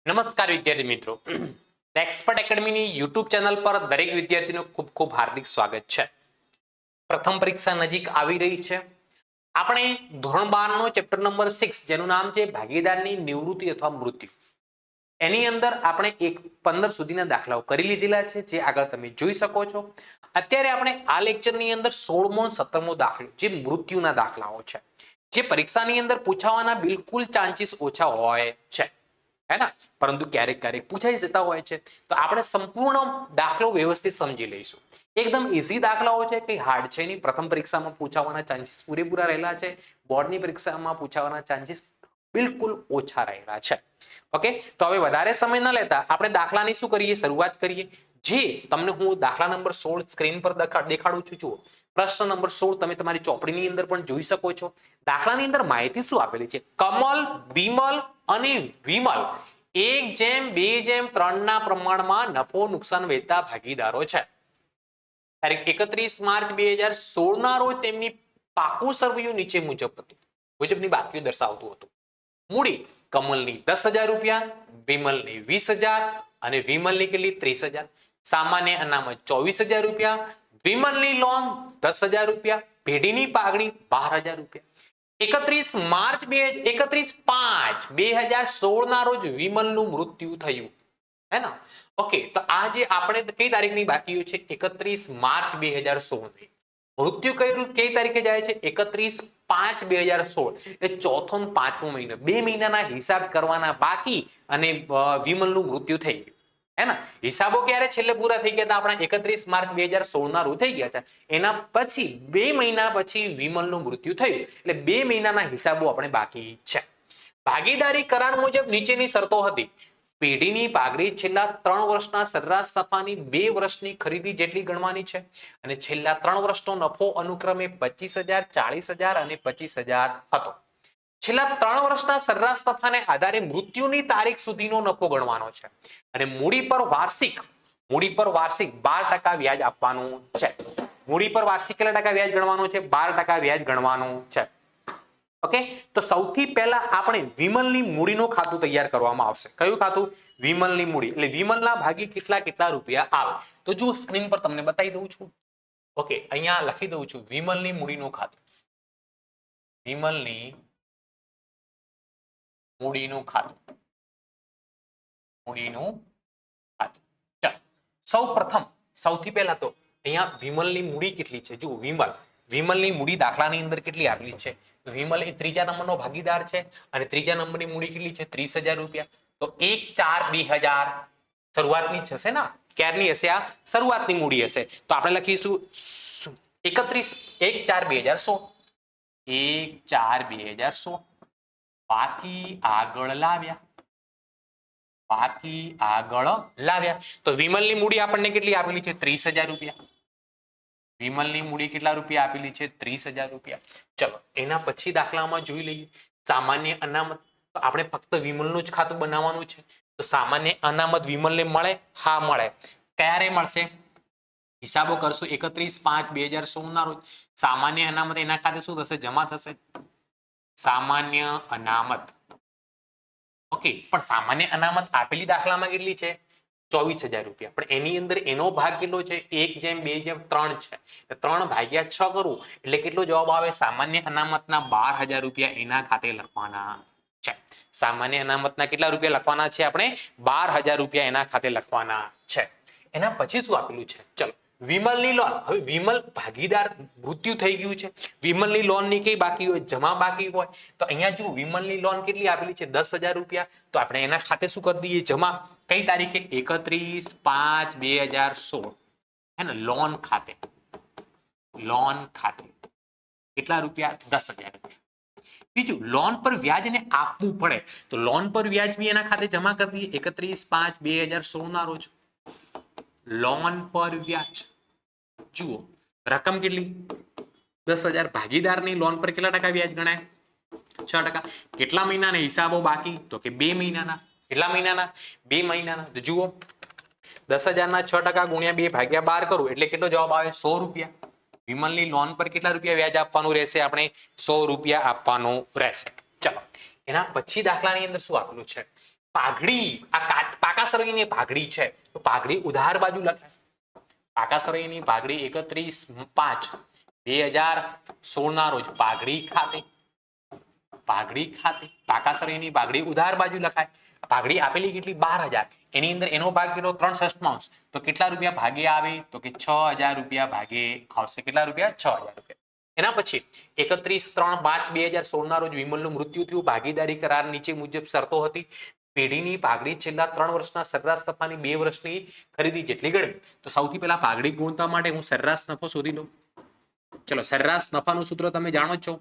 નમસ્કાર વિદ્યાર્થી મિત્રો, એક્સપર્ટ એકેડમીની યુટ્યુબ ચેનલ પર દરેક વિદ્યાર્થીનું ખૂબ ખૂબ હાર્દિક સ્વાગત છે. પ્રથમ પરીક્ષા નજીક આવી રહી છે. આપણે ધોરણ 12 નો ચેપ્ટર નંબર 6 જેનું નામ છે ભાગીદારની નિવૃત્તિ અથવા મૃત્યુ, એની અંદર આપણે 1-15 સુધીના દાખલાઓ કરી લીધેલા છે, જે આગળ તમે જોઈ શકો છો. અત્યારે આપણે આ લેક્ચરની અંદર 16મો અને 17મો દાખલો જે મૃત્યુના દાખલાઓ છે, જે પરીક્ષાની અંદર પૂછાવાના બિલકુલ ચાન્સીસ ઓછા હોય છે, હે ના, પરંતુ ક્યારેક ક્યારેક પૂછાઈ જતા હોય છે. તો આપણે સંપૂર્ણ દાખલો વ્યવસ્થિત સમજી લઈશું. એકદમ ઈઝી દાખલાઓ છે, કઈ હાર્ડ છે નહીં. પ્રથમ પરીક્ષામાં પૂછાવાના ચાન્સીસ પૂરેપૂરા રહેલા છે, બોર્ડની પરીક્ષામાં પૂછાવાના ચાન્સીસ બિલકુલ ઓછા રહેલા છે. ઓકે, તો હવે વધારે સમય ન લેતા આપણે દાખલાની શું કરીએ, શરૂઆત કરીએ. જે તમને હું દાખલા નંબર 16 સ્ક્રીન પર દેખાડું છું. જુઓ, પ્રશ્ન નંબર 16 તમે તમારી ચોપડીની અંદર પણ જોઈ શકો છો. દાખલાની અંદર માહિતી શું આપેલી છે? કમલ, બિમલ અને વિમલ 1:2:3 ના પ્રમાણમાં નફો નુકસાન વહેતા ભાગીદારો છે. તારીખ 31 માર્ચ 2016 ના રોજ તેમની પાકું સરવૈયું નીચે મુજબની બાકીઓ દર્શાવતું હતું. મૂડી કમલની 10,000 રૂપિયા, બિમલની 20,000 અને વિમલની કેટલી 30,000. સામાન્ય અનામત 24,000 રૂપિયા, વિમલની લોન 10,000 રૂપિયા, પેઢીની પાઘડી 12,000 રૂપિયા. 31 માર્ચ 31/5/2016 ના રોજ વિમલનું મૃત્યુ થયું, હે ના. ઓકે, તો આ જે આપણે કઈ તારીખની બાકીઓ છે? 31 માર્ચ 2016. મૃત્યુ કઈ તારીખે જાય છે? 31/5/2016. એટલે ચોથો ને પાંચમો મહિનો, 2 મહિનાના હિસાબ કરવાના બાકી અને વિમલનું મૃત્યુ થઈ ગયું, હે ના. હિસાબો ક્યારે છેલ્લે પૂરા થઈ ગયા હતા? આપણા 31 માર્ચ 2016 ના રોજ થઈ ગયા હતા. એના પછી 2 મહિના પછી વિમલનું મૃત્યુ થયું, એટલે 2 મહિનાના હિસાબો આપણે બાકી છે. ભાગીદારી કરાર મુજબ નીચેની શરતો હતી. પેઢીની પાઘડી છેલ્લા 3 વર્ષના સરેરાશ નફાની 2 વર્ષની ખરીદી જેટલી ગણવાની છે, અને છેલ્લા 3 વર્ષનો નફો અનુક્રમે 25,000, 40,000 અને 25,000 હતો. છેલ્લા 3 વર્ષના સરેરાશ નફાને આધારે મૃત્યુની તારીખ સુધીનો નફો ગણવાનો છે, અને મૂડી પર વાર્ષિક 12% વ્યાજ આપવાનું છે. મૂડી પર વાર્ષિક કેટલા ટકા વ્યાજ ગણવાનું છે? 12% વ્યાજ ગણવાનું છે. ઓકે, તો સૌથી પહેલા આપણે વિમલની મૂડીનું ખાતું તૈયાર કરવામાં આવશે. કયું ખાતું? વિમલની મૂડી. એટલે વિમલના ભાગી કેટલા રૂપિયા આવે. તો જો સ્ક્રીન પર તમને બતાવી દઉં છું. ઓકે, અહીંયા લખી દઉં છું વિમલની મૂડીનું ખાતું. વિમલની મૂડીનું ખાતું. ચાલો, સૌપ્રથમ સૌથી પહેલા તો અહીંયા વિમલની મૂડી કેટલી છે? જુઓ, વિમલની મૂડી દાખલાની અંદર કેટલી આપેલી છે? વિમલ એ ત્રીજા નંબરનો ભાગીદાર છે, અને ત્રીજા નંબરની મૂડી કેટલી છે? 30,000 રૂપિયા. તો 1/4/2000 શરૂઆતની જ હશે ને? ક્યારની હશે? આ શરૂઆતની મૂડી હશે. તો આપણે લખીશું 1/4/2016. 1/4/2016. બાકી આગળ લાવ્યા. તો વિમલની મૂડી આપણને કેટલી આપેલી છે? 30,000 રૂપિયા. વિમલની મૂડી કેટલા રૂપિયા આપેલી છે? 30,000 રૂપિયા. ચલો, એના પછી દાખલામાં જોઈ લઈએ સામાન્ય અનામત. તો આપણે ફક્ત વિમલનું જ ખાતું બનાવવાનું છે. તો સામાન્ય અનામત વિમલને મળે? હા, મળે. ક્યારે મળશે? હિસાબો કરશું. 31/5/2016 ના રોજ સામાન્ય અનામત એના ખાતે શું થશે? જમા થશે. સામાન્ય અનામત. ઓકે, પણ સામાન્ય અનામત આપેલી દાખલામાં કેટલી છે? 24,000 રૂપિયા. પણ એની અંદર એનો ભાગ કેટલો છે? 1/2/3 છે. 3/6 કરું એટલે કેટલો જવાબ આવે? સામાન્ય અનામતના 12,000 રૂપિયા એના ખાતે લખવાના છે. સામાન્ય અનામતના કેટલા રૂપિયા લખવાના છે? આપણે 12,000 રૂપિયા એના ખાતે લખવાના છે. એના પછી શું આપેલું છે? ચલો, વિમલની લોન. હવે વિમલ ભાગીદાર મૃત્યુ થઈ ગયું છે. વિમલની લોન ની કઈ બાકી હોય? જમા બાકી હોય. તો અહીંયા જો વિમલની લોન કેટલી આપેલી છે? 10,000 રૂપિયા. તો આપણે એના ખાતે શું કરી દઈએ? જમા. કઈ તારીખે? 31/5/2016. હે ને? લોન ખાતે કેટલા રૂપિયા? 10,000 રૂપિયા. બીજું, લોન પર વ્યાજને આપવું પડે તો લોન પર વ્યાજ બી એના ખાતે જમા કરી દઈએ. 31/5/2016 ના રોજ લોન પર વ્યાજ. જુઓ, રકમ કેટલી? 10,000. ભાગીદારની લોન પર કેટલા ટકા વ્યાજ ગણાય? 6%. કેટલા મહિનાના હિસાબો બાકી? તો કે 2 મહિનાના. કેટલા મહિનાના? 2 મહિનાના. તો જુઓ, 10,000 ના 6% ગુણ્યા 2/12 કરું એટલે કેટલો જવાબ આવે? 100 રૂપિયા. વિમલની લોન પર કેટલા રૂપિયા વ્યાજ આપવાનું રહેશે? આપણે 100 રૂપિયા આપવાનું રહેશે. ચલો, એના પછી દાખલાની અંદર શું આપેલું છે? પાઘડી આ પાકા સરવૈયાની પાઘડી છે તો પાઘડી ઉધાર બાજુ લખાય. પાકા સરવૈયાની પાઘડી 31/5/2016 ના રોજ પાઘડી ખાતે પાકા સરવૈયાની પાઘડી ઉધાર બાજુ લખાય. પાઘડી આપેલી કેટલી 12,000, એની અંદર એનો ભાગ કેટલો 3/6 તો કેટલા રૂપિયા ભાગે આવે તો કે 6,000 રૂપિયા ભાગે આવશે. કેટલા રૂપિયા? 6,000 રૂપિયા. એના પછી 31/5/2016 ના રોજ વિમલનું મૃત્યુ થયું. ભાગીદારી કરાર નીચે મુજબ શરતો હતી. પેઢીની પાઘડી છેલ્લા 3 વર્ષના સરેરાશ નફાની 2 વર્ષની ખરીદી જેટલી ગણવી. તો સૌથી પહેલા પાઘડી ગુણતા માટે હું સરેરાશ નફો શોધી લઉં. ચલો, સરેરાશ નફાનું સૂત્ર તમે જાણો છો,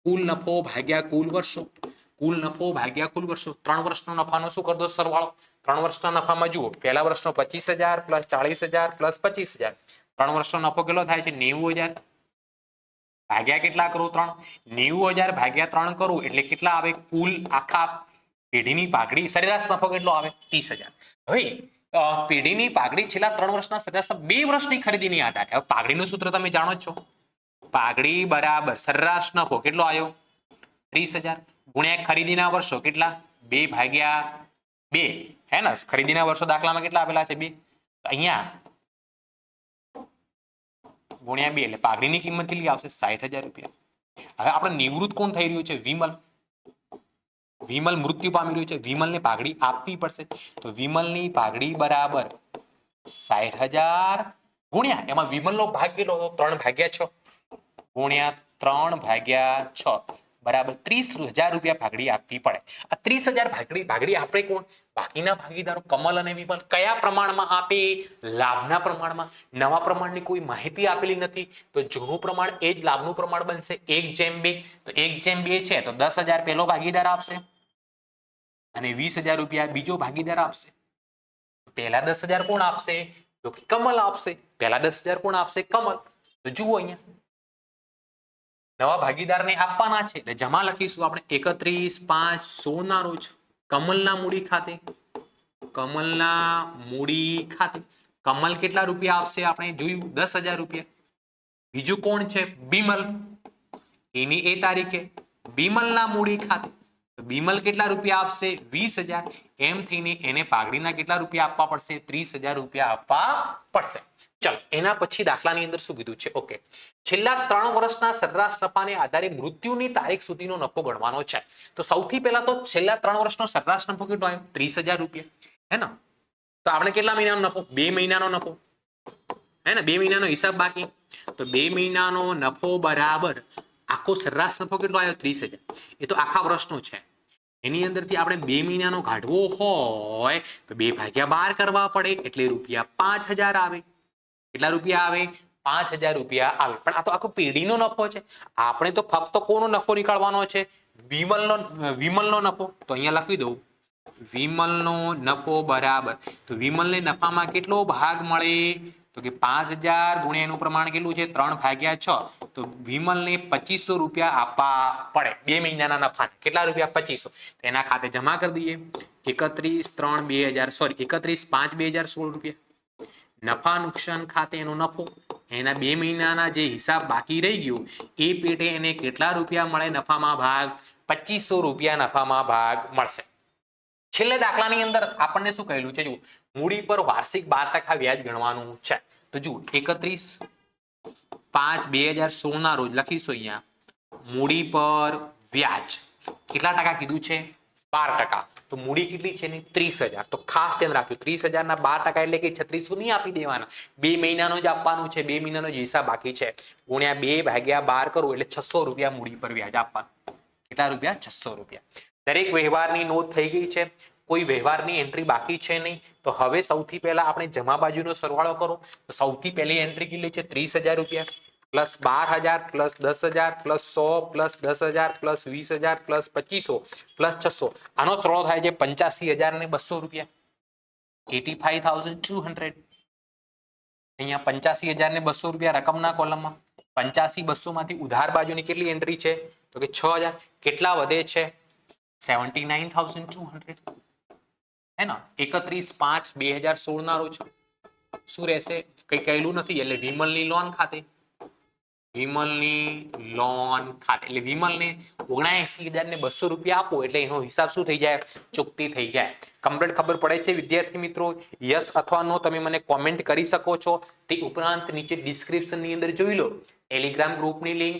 કુલ નફો ભાગ્યા કુલ વર્ષો. કુલ નફો ભાગ્યા કુલ વર્ષો. 3 વર્ષનો નફાનો શું કરી દો સરવાળો. 3 વર્ષના નફામાં જુઓ, પહેલા વર્ષનો 25,000 પ્લસ 40,000 પ્લસ 25,000. 3 વર્ષનો નફો કેટલો થાય છે? 90,000 ભાગ્યા કેટલા કરું? 3. 90,000 ભાગ્યા 3 કરું એટલે કેટલા આવે? કુલ આખા પેઢીની પાઘડી સરેરાશ નફો કેટલો આવે? 30,000. હવે પેઢીની પાઘડી છેલ્લા 3 વર્ષના સરેરાશ 2 વર્ષની ખરીદીની આધારે. હવે પાઘડીનું સૂત્ર તમે જાણો જ છો, પાઘડી બરાબર સરેરાશ નફો કેટલો આવ્યો? 30,000 ગુણ્યા ખરીદીના વર્ષો કેટલા? 2/2. હે ને? ખરીદીના વર્ષો દાખલામાં કેટલા આપેલા છે? 2. અહીંયા ગુણ્યા 2 એટલે પાઘડીની કિંમત કેટલી આવશે? 60,000 રૂપિયા. હવે આપણે નિવૃત્ત કોણ થઈ રહ્યું છે? વિમલ. વિમલ મૃત્યુ પામી રહ્યું છે. વિમલને પાઘડી આપવી પડશે તો વિમલની પાઘડી બરાબર 60,000 ગુણ્યા એમાં વિમલનો ભાગ કેટલો હતો? 3/6 ગુણ્યા 3/6 બરાબર 30,000 રૂપિયા પાઘડી આપવી પડે. આ 30,000 પાઘડી આપણે કોણ? બાકીના ભાગીદારો કમલ અને વિમલ. કયા પ્રમાણમાં આપે? લાભના પ્રમાણમાં. નવા પ્રમાણની કોઈ માહિતી આપેલી નથી તો જૂનું પ્રમાણ એ જ લાભનું પ્રમાણ બનશે. 1/2 તો 1/2 છે તો 10,000 પહેલો ભાગીદાર આપશે અને 20,000 રૂપિયા બીજો ભાગીદાર આપશે. પહેલા 10,000 કોણ આપશે? તો કમલ આપશે. પહેલા 10,000 કોણ આપશે? કમલ. તો જુઓ અહીંયા નવા ભાગીદારને આપવાના છે એટલે જમા લખીશું આપણે 31/5/16 ના રોજ કમલના મૂડી ખાતે. કમલના મૂડી ખાતે કમલ કેટલા રૂપિયા આપશે? આપણે જોયું 10,000 રૂપિયા. બીજું કોણ છે? બિમલ. એની એ તારીખે બિમલના મૂડી ખાતે બિમલ કેટલા રૂપિયા આપશે? 20,000. એમ થઈને એને પાઘડીના કેટલા રૂપિયા આપવા પડશે? 30,000 રૂપિયા આપવા પડશે. ચલો, એના પછી દાખલાની અંદર શું કીધું છે? ઓકે, છેલ્લા 3 વર્ષના સરેરાશ નફાને આધારે મૃત્યુની તારીખ સુધીનો નફો ગણવાનો છે. તો સૌથી પહેલા તો છેલ્લા 3 વર્ષનો સરેરાશ નફો કેટલો આવ્યો? 30,000 રૂપિયા. હે ને? તો આપણે કેટલા મહિનાનો નફો? 2 મહિનાનો નફો. હે ને? 2 મહિનાનો હિસાબ બાકી. તો 2 મહિનાનો નફો બરાબર આખો સરેરાશ નફો કેટલો આવ્યો? 30,000. એ તો આખા વર્ષનો છે. એની અંદરથી આપણે 2 મહિનાનો કાઢવો હોય તો 2/12 કરવા પડે એટલે રૂપિયા 5,000 આવે. કેટલા રૂપિયા આવે? 5,000 રૂપિયા આવે. પણ આ તો આખો પેઢીનો નફો છે. આપણે તો ફક્ત કોનો નફો નીકાળવાનો છે? વિમલનો નફો. તો અહીંયા લખી દઉં વિમલનો નફો બરાબર. તો વિમલને નફામાં કેટલો ભાગ મળે? તો કે 5,000 ગુણ્યા એનું પ્રમાણ કેટલું છે? 3/6. તો વિમલને 2,500 રૂપિયા આપવા પડે 2 મહિનાના નફાને. કેટલા રૂપિયા? 2,500. તો એના ખાતે જમા કરી દઈએ. 31/5/2016 રૂપિયા. નફા નુકસાન ખાતે એનો નફો એના 2 મહિનાના જે હિસાબ બાકી રહી ગયો એ પેટે એને કેટલા રૂપિયા મળે નફામાં ભાગ? 2,500 રૂપિયા નફામાં ભાગ મળશે. છેલ્લે દાખલાની અંદર આપણને શું કહેલું છે? જુઓ, મૂડી પર વાર્ષિક 12% વ્યાજ ગણવાનું છે. તો જુઓ 31/5/2016 ના રોજ લખીશું અહીંયા મૂડી પર વ્યાજ કેટલા ટકા કીધું છે? 12%. તો મૂડી કેટલી છે? 30,000. તો ખાસ ધ્યાન રાખજો 30,000 ના 12% એટલે કે 3600 નહીં આપી દેવાના. 2 મહિનાનો જ આપવાનું છે. 2 મહિનાનો જ હિસાબ બાકી છે. ગુણ્યા 2/12 કરો એટલે 600 રૂપિયા મૂડી પર વ્યાજ આપવાનું. કેટલા રૂપિયા? 600 રૂપિયા. દરેક વ્યવહારની નોંધ થઈ ગઈ છે. કોઈ વ્યવહારની એન્ટ્રી બાકી છે નહીં. તો હવે સૌથી પહેલા આપણે જમા બાજુનો સરવાળો કરો. તો સૌથી પહેલી એન્ટ્રી કેટલી છે? 30,000 રૂપિયા plus 12,000 plus 10,000 plus 100 plus 10,000 plus 20,000 plus 2,500 plus 600. આનો સરવાળો થાય છે 85,200 રૂપિયા. 85,200. અહીંયા 85,200 રૂપિયા રકમના કોલમમાં 85,200 માંથી ઉધાર બાજુની કેટલી એન્ટ્રી છે? તો કે 6,000. કેટલા વધે છે? 79,200. હે ને? 31/5/2016 ના રોજ શું રહેશે? કઈ કહેલું નથી એટલે વિમલની લોન ખાતે વિમલની લોન ખાતે, એટલે વિમલને 79,200 રૂપિયા આપો એટલે એનો હિસાબ શું થઈ જાય? ચૂકતી થઈ જાય. કમ્પ્લીટ ખબર પડે છે વિદ્યાર્થી મિત્રો? યસ અથવા નો તમે મને કોમેન્ટ કરી શકો છો. તે ઉપરાંત નીચે ડિસ્ક્રિપ્શનની અંદર જોઈ લો ટેલિગ્રામ ગ્રુપની લિંક,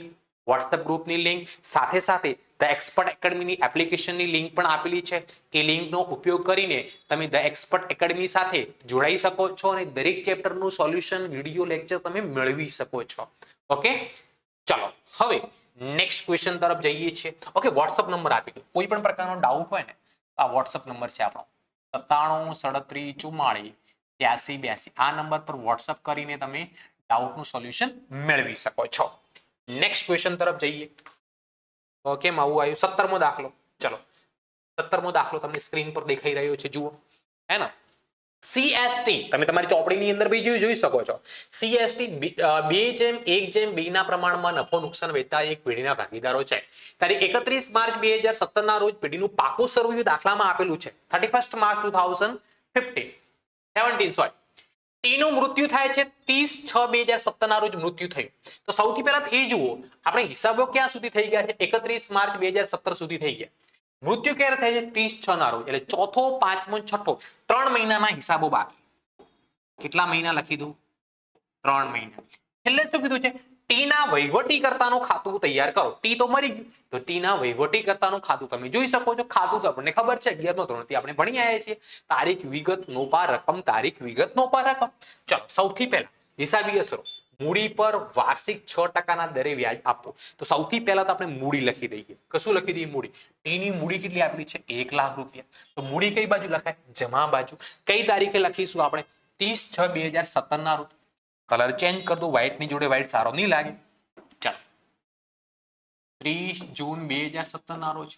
વોટ્સએપ ગ્રુપની લિંક, સાથે સાથે ધ એક્સપર્ટ એકેડમીની એપ્લિકેશનની લિંક પણ આપેલી છે. એ લિંકનો ઉપયોગ કરીને તમે ધ એક્સપર્ટ એકેડમી સાથે જોડાઈ શકો છો અને દરેક ચેપ્ટરનું સોલ્યુશન વિડીયો લેક્ચર તમે મેળવી શકો છો. ઓકે, ચલો હવે નેક્સ્ટ ક્વેશ્ચન તરફ જઈએ છીએ. ઓકે, વોટ્સએપ નંબર આપી દો. કોઈ પણ પ્રકારનો ડાઉટ હોય ને આ વોટ્સએપ નંબર છે આપણો 973734 આ નંબર પર વોટ્સએપ કરીને તમે ડાઉટનું સોલ્યુશન મેળવી શકો છો. નેક્સ્ટ ક્વેશ્ચન તરફ જઈએ. ઓકે, આવું આવ્યું 17મો દાખલો. ચલો 17મો દાખલો તમને સ્ક્રીન પર દેખાઈ રહ્યો છે, જુઓ. હે ને? CST તમે તમારી ચોપડીની અંદર બી જોઈ શકો છો. CST 2:1:2 ના પ્રમાણમાં નફો નુકસાન વહેતા એક પેઢીના ભાગીદારો છે. તારીખ 31 માર્ચ 2017 ના રોજ પેઢીનું પાકું સરવૈયું દાખલામાં આપેલું છે. 31 માર્ચ 2017 સોરી ટીનું મૃત્યુ થાય છે 30/6/2017 ના રોજ મૃત્યુ થયું. તો સૌથી પહેલા એ જુઓ આપણે હિસાબો ક્યાં સુધી થઈ ગયા છે? 31 માર્ચ 2017 સુધી થઈ ગયા. મૃત્યુ ક્યારે થાય છે? 30/6 ના રોજ, એટલે ચોથો, પાંચમો, છઠ્ઠો 3 મહિનાના હિસાબો બાકી. કેટલા મહિના લખી દઉં? 3 મહિના. છેલ્લે શું કીધું છે? ટી ના વહીવટીકર્તાનું ખાતું તૈયાર કરો. ટી તો મરી ગયું, તો ટી ના વહીવટીકર્તાનું ખાતું તમે જોઈ શકો છો. ખાતું તો આપણને ખબર છે 11મો ધોરણથી આપણે ભણી આવ્યા છીએ. તારીખ, વિગત, નોપા રકમ, તારીખ, વિગત, નોપા રકમ. ચલો સૌથી પહેલા હિસાબી અસરો. મૂડી પર વાર્ષિક 6% ના દરે વ્યાજ આપવું. તો સૌથી પહેલા તો આપણે મૂડી લખી દઈએ. કશું લખી દઈએ? મૂડી. ટી ની મૂડી કેટલી આપેલી છે? 1 લાખ રૂપિયા. તો મૂડી કઈ બાજુ લખાય? જમા બાજુ. કઈ તારીખે લખીશું આપણે? 30/6/2017 ના રોજ. કલર ચેન્જ કરી દો, વ્હાઈટ ની જોડે વ્હાઈટ સારો નહીં લાગે. ચાલો 30 જૂન 2017 ના રોજ.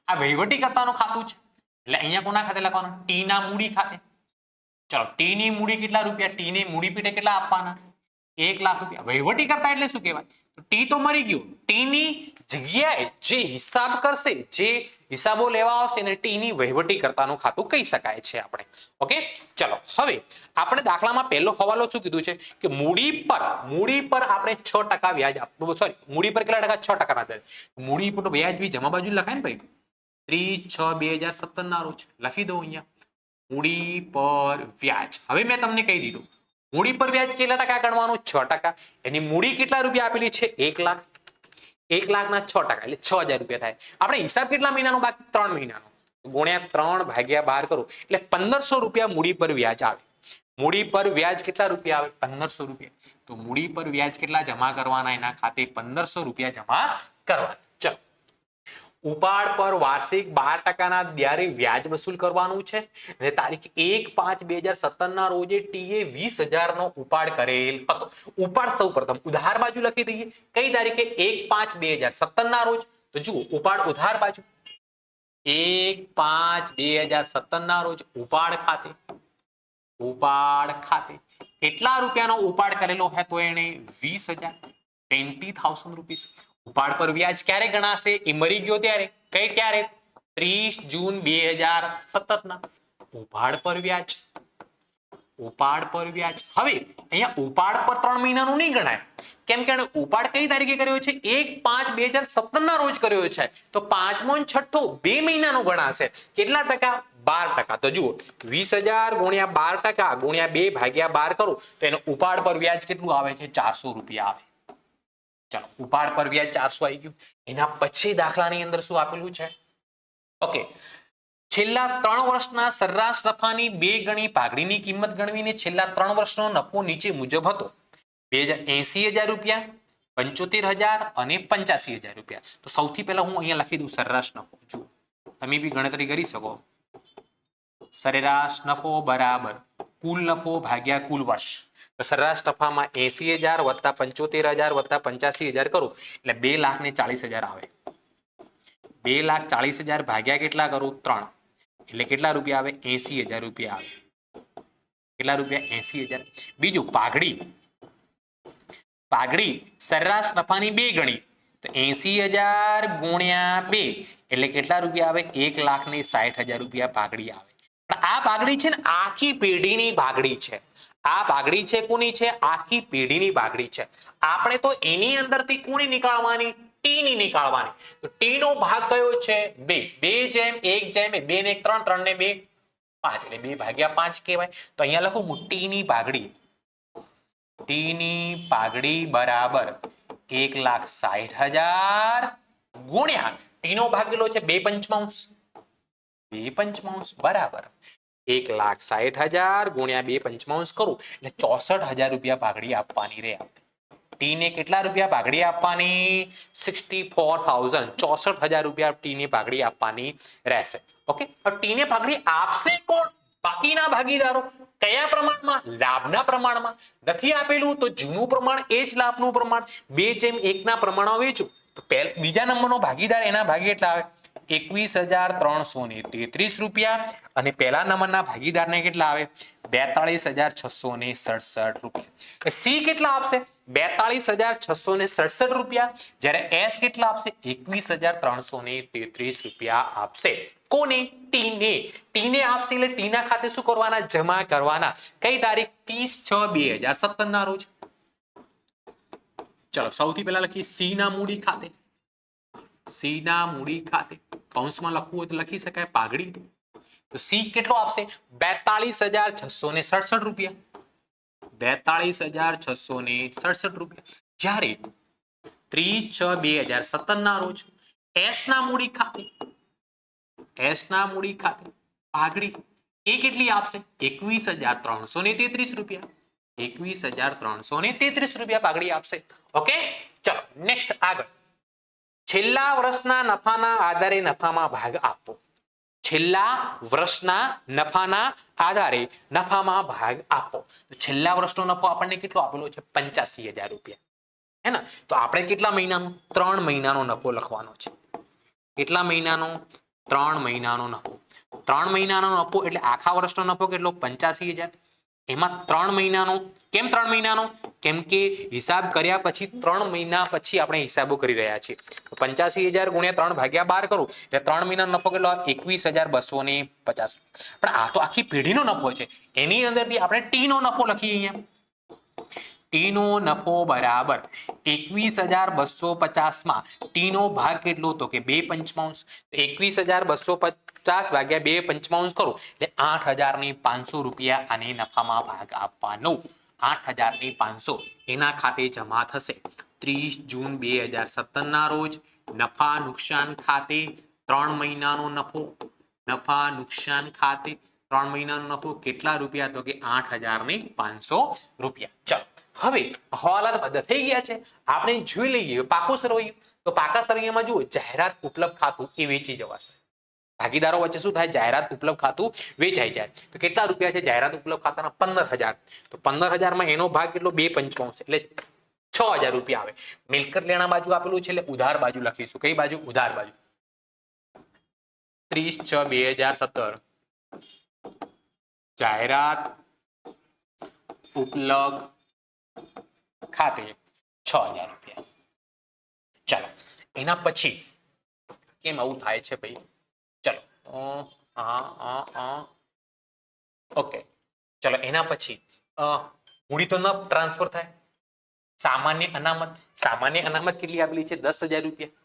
આ વહીવટીકર્તાનું ખાતું છે એટલે અહીંયા કોના ખાતે લખવાનું? ટી ના મૂડી ખાતે. ચલો ટી ની મૂડી કેટલા રૂપિયા? ટી ની મૂડી પેટે કેટલા આપવાના? 1 લાખ રૂપિયા. વહીવટીકર્તા એટલે શું કહેવાય? તો ટી તો મરી ગયું. ટી ની જગ્યાએ જે હિસાબ કરશે, જે હિસાબો લેવા આવશે એને ટી ની વહીવટીકર્તાનું ખાતું કહી શકાય છે આપણે. ઓકે, ચલો હવે આપણે દાખલામાં પહેલો હવાલો શું કીધું છે કે મૂડી પર આપણે 6% વ્યાજ આપવું. સોરી, મૂડી પર કેટલા ટકા? 6% ના દરે. મૂડી પર વ્યાજ બી જમા બાજુ લખાય ને ભાઈ. 30/6/2017 ના રોજ લખી દો અહીંયા મૂડી પર વ્યાજ. હવે મેં તમને કહી દીધું મૂડી પર વ્યાજ કેટલા ટકા ગણવાનું? 6%. એની મૂડી કેટલા રૂપિયા આપેલી છે? 1 લાખ. 1 લાખના 6% એટલે 6,000 રૂપિયા થાય. આપણે હિસાબ કેટલા મહિનાનો બાકી? 3 મહિનાનો. ગુણ્યા 3/12 કરો એટલે 1500 રૂપિયા મૂડી પર વ્યાજ આવે. મૂડી પર વ્યાજ કેટલા રૂપિયા આવે? 1500 રૂપિયા. તો મૂડી પર વ્યાજ કેટલા જમા કરવાના? એના ખાતે 1500 રૂપિયા જમા કરવાના. ચલો ઉપાડ પર વાર્ષિક 12% ના દરે વ્યાજ વસૂલ કરવાનું છે અને તારીખ 1/5/2017 ના રોજે ટીએ 20,000 નો ઉપાડ કરેલ હતો. ઉપાડ સૌ પ્રથમ ઉધાર બાજુ લખી દઈએ. કઈ તારીખે? 1/5/2017 ના રોજ. તો જુઓ ઉપાડ ઉધાર બાજુ 1/5/2017 ના રોજ ઉપાડ ખાતે કેટલા રૂપિયાનો ઉપાડ કરેલો હોય? તો એને 20,000 20,000 રૂપીસ. ઉપાડ પર વ્યાજ ક્યારે ગણાશે? એ મરી ગયો ત્યારે. ક્યારે? 30 જૂન 2017 ના. ઉપાડ પર વ્યાજ હવે અહીંયા ઉપાડ પર 3 મહિનાનું નહીં ગણાય. કેમ કે ઉપાડ કઈ તારીખે કર્યો છે? 1/5/2017 ના રોજ કર્યો છે. તો પાંચમો અને છઠ્ઠો 2 મહિનાનું ગણાશે. કેટલા ટકા? 12%. તો જુઓ 20,000 ગુણ્યા 12% ગુણ્યા 2/12 કરો તો એનો ઉપાડ પર વ્યાજ કેટલું આવે છે? 400 રૂપિયા આવે. ચલો ઉપાડ પર વ્યાજ 400 આવી ગયું. એના પછી દાખલાની અંદર શું આપેલું છે? ઓકે, છેલ્લા 3 વર્ષના સરેરાશ નફાની 2 ગણી ભાગડીની કિંમત ગણવીને છેલ્લા 3 વર્ષનો નફો નીચે મુજબ હતો. 80,000 રૂપિયા, 75,000 અને 85,000 રૂપિયા. તો સૌથી પહેલા હું અહીંયા લખી દઉં સરેરાશ નફો. જુઓ તમે બી ગણતરી કરી શકો. સરેરાશ નફો બરાબર કુલ નફો ભાગ્યા કુલ વર્ષ. તો સરેરાશ નફામાં 80,000 વત્તા 75,000 વત્તા 85,000 કરું એટલે 2,40,000 આવે. 2,40,000 ભાગ્યા કેટલા કરું? 3 એટલે કેટલા રૂપિયા આવે? 80,000 રૂપિયા આવે. કેટલા રૂપિયા? 80,000. બીજું પાઘડી સરેરાશ નફાની 2 ગણી તો 80,000 ગુણ્યા 2 એટલે કેટલા રૂપિયા આવે? 1,60,000 રૂપિયા પાઘડી આવે. પણ આ પાઘડી છે ને આખી પેઢીની પાઘડી છે. આ ભાગડી છે કોની છે? આખી પેઢીની ભાગડી છે. આપણે તો એની અંદરથી કોની નીકાળવાની? ટી ની નીકાળવાની. તો ટી નો ભાગ કયો છે? 2. 2 જેમ 1 જેમ 2 ને 1 3, 3 ને 2 5 એટલે 2/5 કહેવાય. તો અહીંયા લખું હું ટી ની ભાગડી. ટી ની ભાગડી બરાબર 1,60,000 ગુણ્યા ટી નો ભાગ કેટલો છે? 2 પંચમાંશ. 2 પંચમાંશ બરાબર 1,60,000 ગુણ્યા 2 પંચમાંશ કરું એટલે 64,000 રૂપિયા ભાગડી આપવાની રે. ટી ને કેટલા રૂપિયા ભાગડી આપવાની? 64,000. 64,000 રૂપિયા ટી ની ભાગડી આપવાની રહેશે. ઓકે, ટી ને ભાગડી આપશે કોણ? બાકીના ભાગીદારો. કયા પ્રમાણમાં? લાભના પ્રમાણમાં. નથી આપેલું તો જૂનું પ્રમાણ એ જ લાભનું પ્રમાણ 2:1 ના પ્રમાણમાં વેચું તો બીજા નંબરનો ભાગીદાર એના ભાગે એટલા આવે 21,333 રૂપિયા અને પહેલા નંબરના ભાગીદારને કેટલા આવે? 42,667 રૂપિયા. સી કેટલા આપશે? 42,667 રૂપિયા. જ્યારે એસ કેટલા આપશે? 21,333 રૂપિયા આપશે. કોને? ટીને. ટીને આપશે એટલે ટીના ખાતે શું કરવાના? જમા કરવાના. કઈ તારીખ? 30/6/2017 ના રોજ. ચલો સૌથી પહેલા લખીએ સી ના મૂડી ખાતે. સી ના મૂડી ખાતે કૌંસમાં લખવું હોય તો લખી શકાય ભાગડી. તો સી કેટલો આપશે? 42,667 રૂપિયા. 42,667 રૂપિયા. જ્યારે 30/6/2017 ના રોજ એસ ના મૂડી ખાતે. એસ ના મૂડી ખાતે ભાગડી એ કેટલી આપશે? 21,333 રૂપિયા. 21,333 રૂપિયા ભાગડી આપશે. ઓકે, ચલો નેક્સ્ટ આગળ. છેલ્લા વર્ષના નફાના આધારે નફામાં ભાગ આપવો. છેલ્લા વર્ષના નફાના આધારે નફામાં ભાગ આપો. છેલ્લા વર્ષનો નફો આપણને કેટલો આપેલો છે? 85,000 રૂપિયા. હે ને? તો આપણે કેટલા મહિનાનો? 3 મહિનાનો નફો લખવાનો છે. કેટલા મહિનાનો? 3 મહિનાનો નફો. 3 મહિનાનો નફો એટલે આખા વર્ષનો નફો કેટલો? 85,000. એમાં 3 મહિનાનો. કેમ 3 મહિનાનો? કેમ કે હિસાબ કર્યા પછી 3 મહિના પછી આપણે હિસાબો કરી રહ્યા છીએ. 85,000 ગુણ્યા 3/12 કરું એટલે 3 મહિનાનો નફો કેટલો? 21,250. પણ આ તો આખી પેઢીનો નફો છે. એની અંદરથી આપણે ટી નો નફો લખીએ અહીંયા. ટી નો નફો બરાબર 21,250 માં ટી નો ભાગ કેટલો હતો? કે 2 પંચમાંશ. 21,250 ભાગ્યા 2 પંચમાંશ કરું એટલે 8,500 રૂપિયા આને નફામાં ભાગ આપવાનો. 8,500 એના ખાતે જમા થશે. 30 જૂન 2017 ના રોજ નફા નુકસાન ખાતે 3 મહિનાનો નફો. નફા નુકસાન ખાતે 3 મહિનાનો નફો કેટલા રૂપિયા? તો કે 8,500 રૂપિયા. ચલો હવે હવાલા બધા થઈ ગયા છે. આપણે જોઈ લઈએ પાકું સરવૈયું. તો પાકા સરવૈયામાં જુઓ જાહેરાત ઉપલબ્ધ ખાતું એ વેચી જવાશે. ભાગીદારો વચ્ચે શું થાય? જાહેરાત ઉપલબ્ધ ખાતું વેચાઈ જાય. તો કેટલા રૂપિયા છે જાહેરાત ઉપલબ્ધ ખાતાના? 15,000. તો 15,000 માં એનો ભાગ કેટલો? 2 પંચમાંશ એટલે 6,000 રૂપિયા આવે. મિલકત લેણા બાજુ આપેલું છે એટલે ઉધાર બાજુ લખીશું. કઈ બાજુ? ઉધાર બાજુ. 30/6/2017 જાહેરાત ઉપલબ્ધ ખાતે 6,000 રૂપિયા. ચાલો એના પછી કેમ આવું થાય છે ભાઈ? ચલો ઓકે, ચલો એના પછી મૂડી તો ન ટ્રાન્સફર થાય. સામાન્ય અનામત. સામાન્ય અનામત કેટલી આપેલી છે? 10,000 રૂપિયા.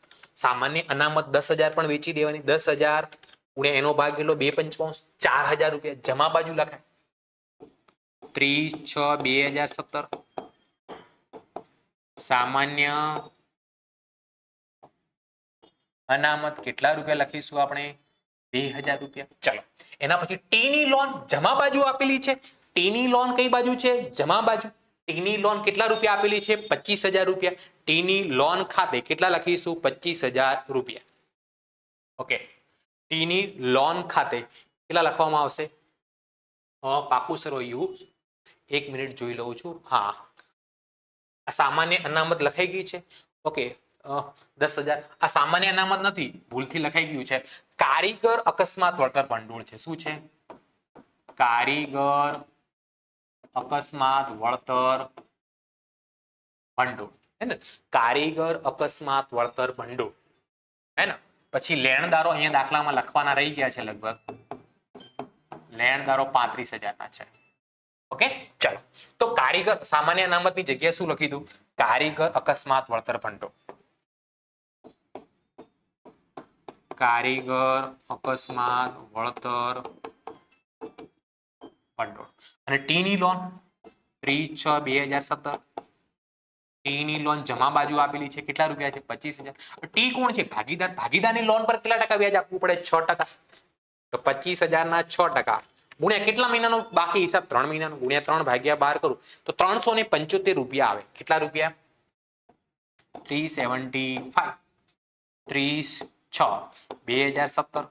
સામાન્ય અનામત 10,000 પણ વેચી દેવાની. 10,000 ગુણ્યા એનો ભાગ કેટલો? 2 પંચમાંશ 4,000 રૂપિયા. જમા બાજુ લખાય. 30/6/2017 સામાન્ય અનામત કેટલા રૂપિયા લખીશું આપણે? 2,000 રૂપિયા. ચલો એના પછી ટી ની લોન જમા બાજુ આપેલી છે. ટી ની લોન કઈ બાજુ છે? જમા બાજુ. ટી ની લોન કેટલા રૂપિયા આપેલી છે? 25,000 રૂપિયા. ટી ની લોન ખાતે કેટલા લખીશું? 25,000 રૂપિયા. ઓકે, ટી ની લોન ખાતે કેટલા લખવામાં આવશે? પાકું સરવૈયું 1 મિનિટ જોઈ લઉં છું. હા, આ સામાન્ય અનામત લખાઈ ગઈ છે. ઓકે, 10,000. આ સામાન્ય અનામત નથી, ભૂલથી લખાઈ ગયું છે. કારીગર અકસ્માત વળતર ભંડોળ છે. શું છે? કારીગર અકસ્માત વળતર ભંડોળ. હે ને? કારીગર અકસ્માત વળતર ભંડોળ. હે ને? પછી લેણદારો અહીંયા દાખલામાં લખવાના રહી ગયા છે લગભગ. લેણદારો 35,000 ના છે. ઓકે, ચલો. તો કારીગર સામાન્ય અનામતની જગ્યાએ શું લખી દઉં? કારીગર અકસ્માત વળતર ભંડોળ. કારીગર અકસ્માત વળતર ભંડોળ. અને ટી ની લોન 30/6/2017. ટી ની લોન જમા બાજુ આપેલી છે, કેટલા રૂપિયા છે? 25,000. ટી કોણ છે? ભાગીદાર. ભાગીદારની લોન પર કેટલા ટકા વ્યાજ આપવું પડે? 6%. તો 25,000 ના 6% ગુણ્યા કેટલા મહિનાનો બાકી હિસાબ? 3 મહિનાનો. ગુણ્યા 3/12 કરું તો 375 રૂપિયા આવે. કેટલા રૂપિયા? 375. 30/6/2017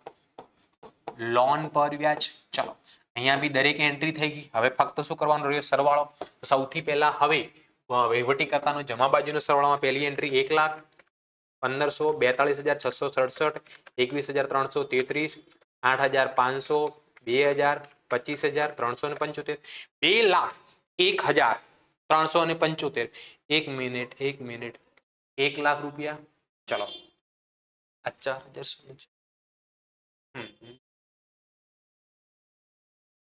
લોન પર વ્યાજ. ચલો, અહીંયા બી દરેક એન્ટ્રી થઈ ગઈ. હવે ફક્ત શું કરવાનું રહ્યો? સરવાળો. તો સૌથી પહેલા હવે વહીવટી કરતાનો જમા બાજુનો સરવાળામાં પહેલી એન્ટ્રી 1,15,42,667, 21,333, 8,500, 2,000, 25,375, 2,01,375. 1 મિનિટ 1 લાખ રૂપિયા. ચલો, 4,000.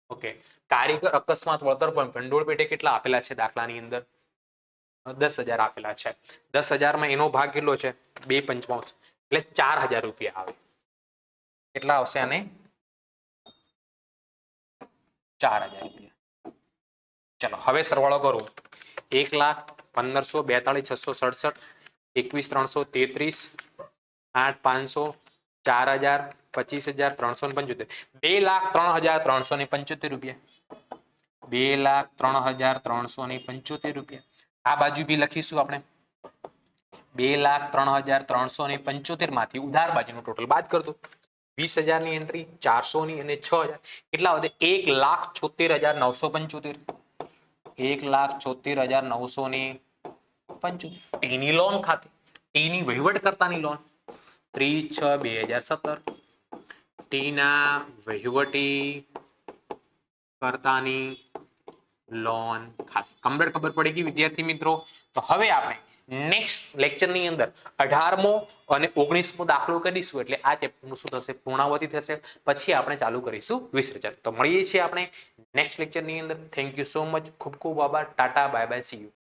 ઓકે, કારીગર અકસ્માત વળતર ભંડોળ પેટે કેટલા આપેલા છે દાખલાની અંદર? 10,000 આપેલા છે. 10,000 માં એનો ભાગ કેટલો છે? 2/55, એટલે 4,000 રૂપિયા આવે. કેટલા આવશે આને? 4,000 રૂપિયા. ચલો, હવે સરવાળો કરું. 1,15,42,667, 21,333, 8,500, 4,000, 25,375. 2,03,375 રૂપિયા. 2,03,375 રૂપિયા. આ બાજુ બી લખીશું આપણે. 2,03,375 માંથી ઉધાર બાજુનું ટોટલ બાદ કરી દો. 20,000 ની એન્ટ્રી, 400 ની અને 6,000 કેટલા વધે? 1,76,975. 1,76,975. ટીની લોન ખાતે, ટીની વહીવટ કરતાની લોન 30/6/2017. ટીના વહીવટી કરતાની લોન ખાતે. કમ્પ્લીટ ખબર પડી ગઈ વિદ્યાર્થી મિત્રો? તો હવે આપણે નેક્સ્ટ લેક્ચરની અંદર 18મો અને 19મો દાખલો કરીશું, એટલે આ ચેપ્ટરનું શું થશે? પૂર્ણાવતી થશે. પછી આપણે ચાલુ કરીશું વિસર્જન. તો મળીએ છીએ આપણે નેક્સ્ટ લેક્ચરની અંદર. Thank you so much. ખૂબ ખૂબ આભાર. Tata, bye bye, C you.